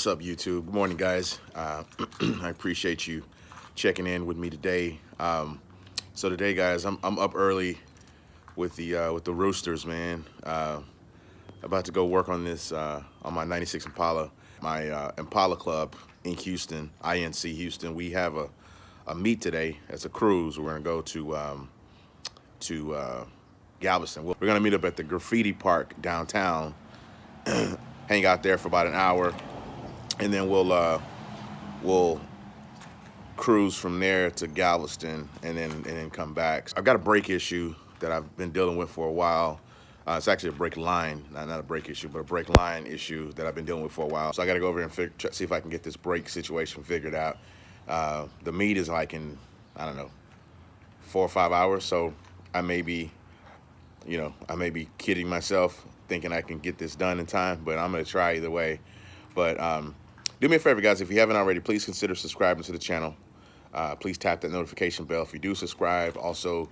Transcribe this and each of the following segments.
What's up, YouTube? Good morning, guys. I appreciate you checking in with me today. So today, guys, I'm up early with the roosters, man. About to go work on this on my '96 Impala, my Impala club in Houston, INC Houston. We have a meet today. It's a cruise. We're gonna go to Galveston. We're gonna meet up at the graffiti park downtown. Hang out there for about an hour, and then we'll cruise from there to Galveston, and then come back. I've got a brake issue that I've been dealing with for a while. It's actually a brake line, not a brake issue, but a brake line issue that I've been dealing with for a while. So I got to go over and see if I can get this brake situation figured out. The meet is like in, I don't know, 4 or 5 hours. So I may be kidding myself thinking I can get this done in time, but I'm gonna try either way. But do me a favor, guys, if you haven't already, please consider subscribing to the channel. Please tap that notification bell if you do subscribe. Also,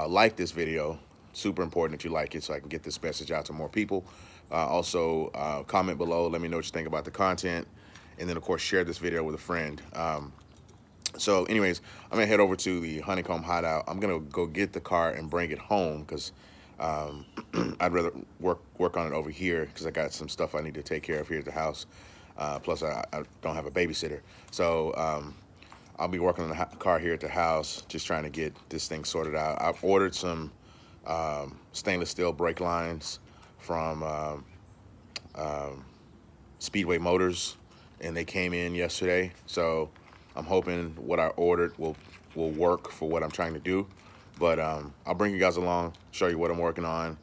like this video. Super important that you like it so I can get this message out to more people. Also, comment below. Let me know what you think about the content. And then, of course, share this video with a friend. So anyways, I'm gonna head over to the Honeycomb Hideout. I'm gonna go get the car and bring it home because I'd rather work on it over here because I got some stuff I need to take care of here at the house. Plus, I don't have a babysitter. So I'll be working on the car here at the house, just trying to get this thing sorted out. I've ordered some stainless steel brake lines from Speedway Motors, and they came in yesterday. So I'm hoping what I ordered will work for what I'm trying to do. But I'll bring you guys along, show you what I'm working on,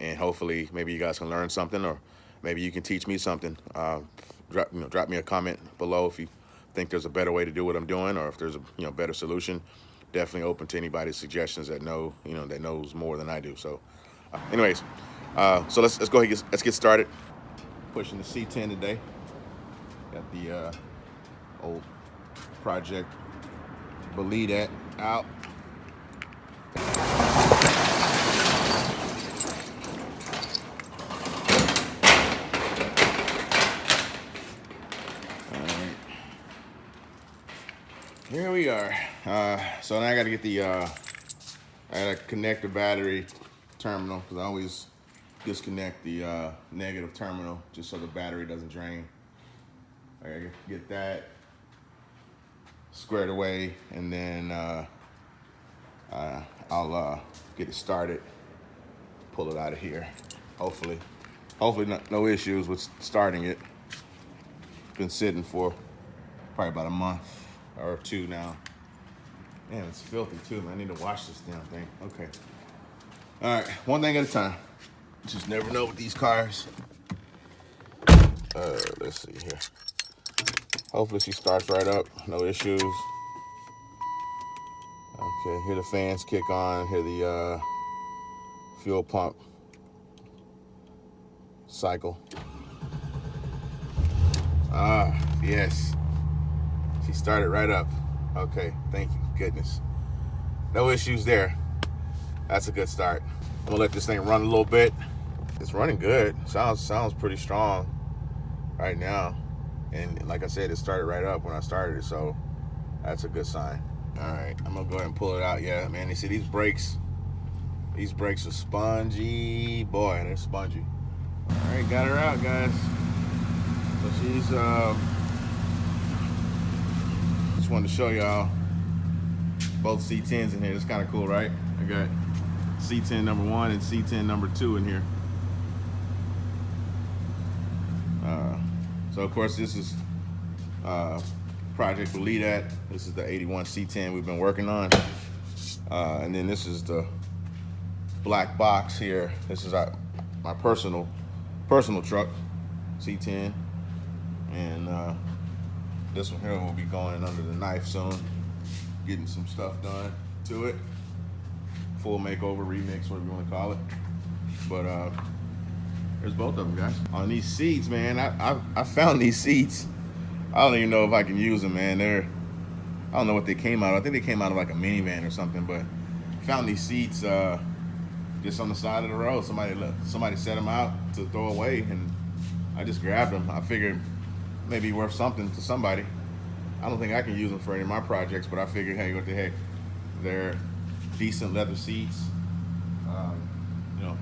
and hopefully maybe you guys can learn something, or maybe you can teach me something. Drop me a comment below if you think there's a better way to do what I'm doing, or if there's a better solution. Definitely open to anybody's suggestions that that knows more than I do. So, anyways, so let's go ahead, let's get started. Pushing the C10 today. Got the old project braided out. Here we are. So now I got to get I got to connect the battery terminal, because I always disconnect the negative terminal just so the battery doesn't drain. I got to get that squared away, and then I'll get it started, pull it out of here. Hopefully no issues with starting it. It's been sitting for probably about a month or two now. Man, it's filthy too, man. I need to wash this damn thing. Okay. All right, one thing at a time. Just never know with these cars. Let's see here. Hopefully she starts right up, no issues. Okay, hear the fans kick on, hear the fuel pump cycle. Yes. She started right up. Okay, thank you, goodness. No issues there. That's a good start. I'm gonna let this thing run a little bit. It's running good. Sounds pretty strong right now. And like I said, it started right up when I started it, so that's a good sign. All right, I'm gonna go ahead and pull it out. Yeah, man, you see these brakes are spongy. Boy, they're spongy. All right, got her out, guys. So she's just wanted to show y'all both C10s in here. It's kind of cool, right? I got C10 number 1 and C10 number 2 in here. So of course this is project braided. This is the 81 C10 we've been working on, and then this is the black box here. This is my personal truck, C10, and this one here will be going under the knife soon, getting some stuff done to it. Full makeover, remix, whatever you want to call it. But there's both of them, guys. On these seats, man, I found these seats. I don't even know if I can use them, man. I don't know what they came out of. I think they came out of like a minivan or something, but I found these seats just on the side of the road. Somebody set them out to throw away, and I just grabbed them. I figured may be worth something to somebody. I don't think I can use them for any of my projects, but I figured, hey, what the heck? They're decent leather seats. Um, you know,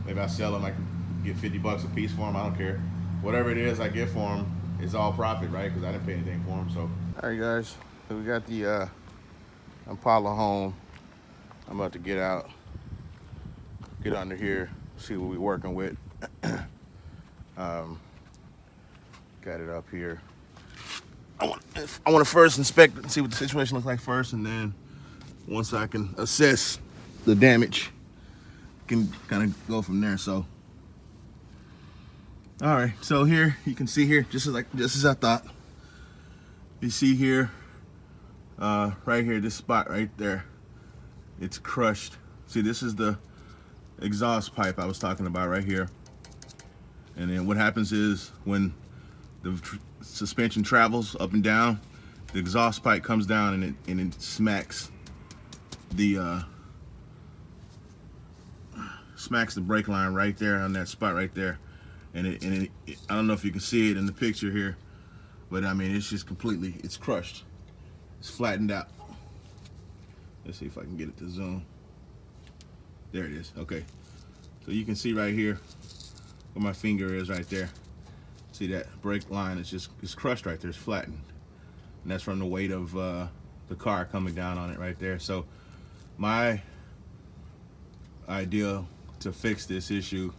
maybe I sell them. I can get 50 bucks a piece for them. I don't care. Whatever it is I get for them is all profit, right? Because I didn't pay anything for them. So, all right, guys. So we got the Impala home. I'm about to get out, get under here, see what we're working with. Got it up here. I want to first inspect and see what the situation looks like first, and then once I can assess the damage, can kind of go from there. So, all right. So here you can see here, just as I thought. You see here, right here, this spot right there, it's crushed. See, this is the exhaust pipe I was talking about right here. And then what happens is when the suspension travels up and down, the exhaust pipe comes down and it smacks the brake line right there on that spot right there. And it I don't know if you can see it in the picture here, but I mean, it's just completely, it's crushed. It's flattened out. Let's see if I can get it to zoom. There it is. Okay. So you can see right here where my finger is right there. See that brake line is it's crushed right there. It's flattened. And that's from the weight of the car coming down on it right there. So my idea to fix this issue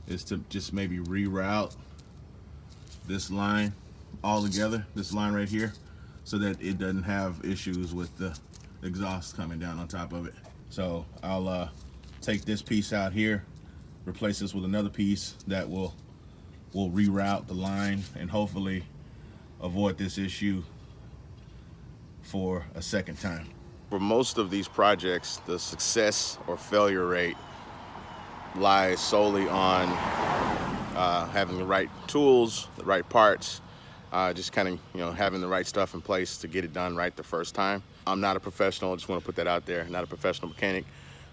is to just maybe reroute this line all together, this line right here, so that it doesn't have issues with the exhaust coming down on top of it. So I'll take this piece out here, replace this with another piece that will reroute the line and hopefully avoid this issue for a second time. For most of these projects, the success or failure rate lies solely on having the right tools, the right parts, just kind of, having the right stuff in place to get it done right the first time. I'm not a professional, I just want to put that out there. Not a professional mechanic,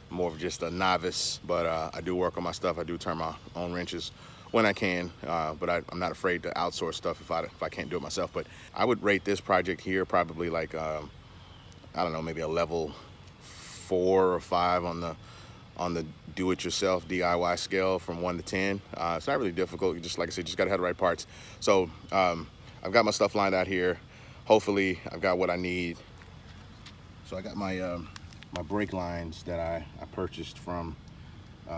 more of just a novice, but I do work on my stuff. I do turn my own wrenches when I can, but I'm not afraid to outsource stuff if I can't do it myself. But I would rate this project here probably like, I don't know, maybe a level 4 or 5 on the do-it-yourself DIY scale from 1 to 10. It's not really difficult. You just, like I said, just gotta have the right parts. So I've got my stuff lined out here. Hopefully I've got what I need. So I got my my brake lines that I purchased from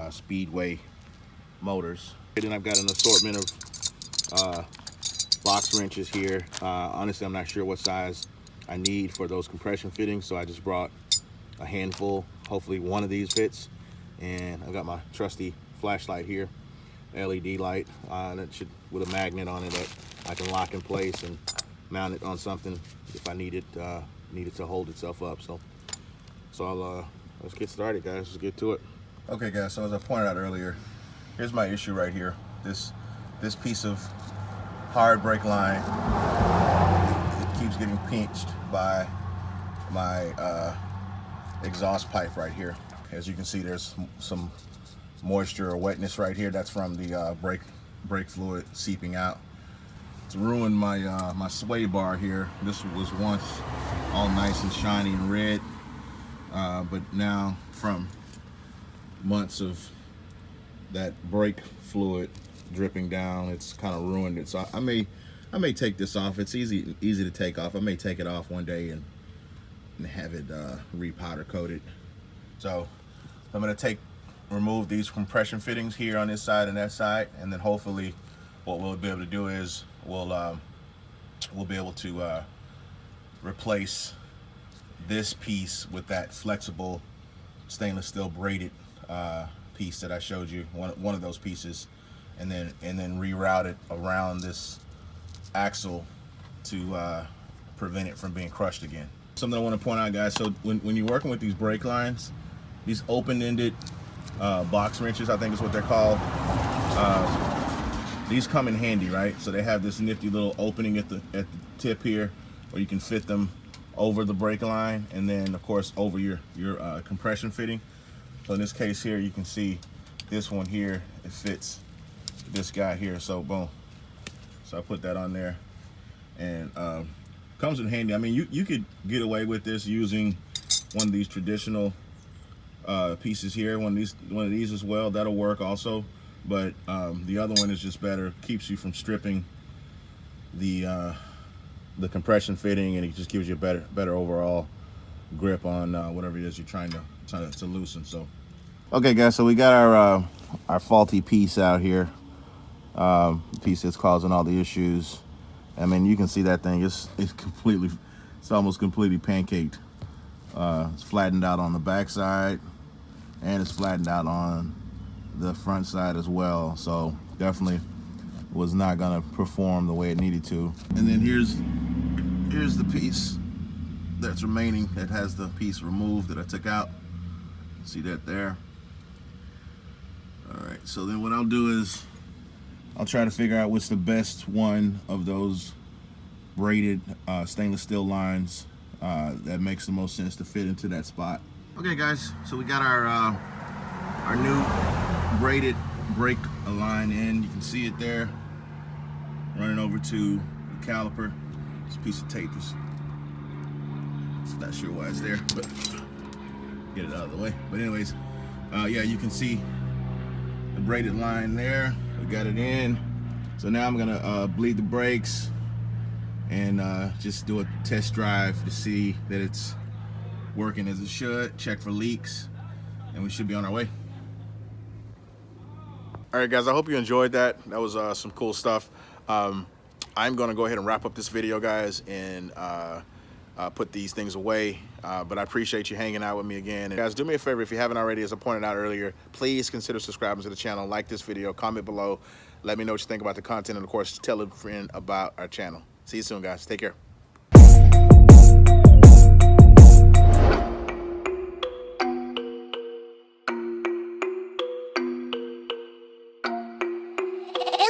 Speedway Motors. And then I've got an assortment of box wrenches here. Honestly, I'm not sure what size I need for those compression fittings, so I just brought a handful. Hopefully one of these fits. And I've got my trusty flashlight here, LED light, that should, with a magnet on it that I can lock in place and mount it on something if I need it to hold itself up. So I'll let's get started, guys. Let's get to it. Okay, guys. So as I pointed out earlier, here's my issue right here. This piece of hard brake line, it keeps getting pinched by my exhaust pipe right here. As you can see, there's some moisture or wetness right here. That's from the brake fluid seeping out. It's ruined my my sway bar here. This was once all nice and shiny and red, but now from months of that brake fluid dripping down, it's kind of ruined it. So I may take this off. It's easy to take off. I may take it off one day and have it re-powder coated. So I'm going to remove these compression fittings here on this side and that side, and then hopefully what we'll be able to do is we'll be able to replace this piece with that flexible stainless steel braided piece that I showed you, one of those pieces, and then reroute it around this axle to prevent it from being crushed again. Something I want to point out, guys, so when you're working with these brake lines, these open-ended box wrenches, I think is what they're called, these come in handy, right? So they have this nifty little opening at the tip here where you can fit them over the brake line, and then of course over your compression fitting. So in this case here, you can see this one here, it fits this guy here, so boom. So I put that on there. and comes in handy. I mean, you could get away with this using one of these traditional pieces here, one of these as well. That'll work also, but the other one is just better. Keeps you from stripping the compression fitting, and it just gives you a better overall grip on whatever it is you're trying to loosen. So, okay, guys, so we got our faulty piece out here. The piece that's causing all the issues. I mean, you can see that thing. It's almost completely pancaked. It's flattened out on the back side, and it's flattened out on the front side as well. So definitely was not gonna perform the way it needed to. And then here's the piece that's remaining. It has the piece removed that I took out. See that there? All right, so then what I'll do is I'll try to figure out what's the best one of those braided stainless steel lines that makes the most sense to fit into that spot. Okay, guys, so we got our new braided brake line in. You can see it there, running over to the caliper. This piece of tape is, not sure why it's there, but get it out of the way. But anyways, yeah, you can see the braided line there. We got it in. So now I'm gonna bleed the brakes and just do a test drive to see that it's working as it should, check for leaks, and we should be on our way. All right, guys, I hope you enjoyed that. That was some cool stuff. I'm gonna go ahead and wrap up this video, guys, and put these things away, but I appreciate you hanging out with me again. And guys, do me a favor, if you haven't already, as I pointed out earlier, please consider subscribing to the channel, like this video, comment below, let me know what you think about the content, and of course, tell a friend about our channel. See you soon, guys. Take care.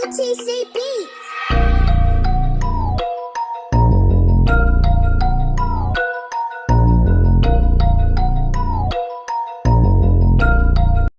MTCB.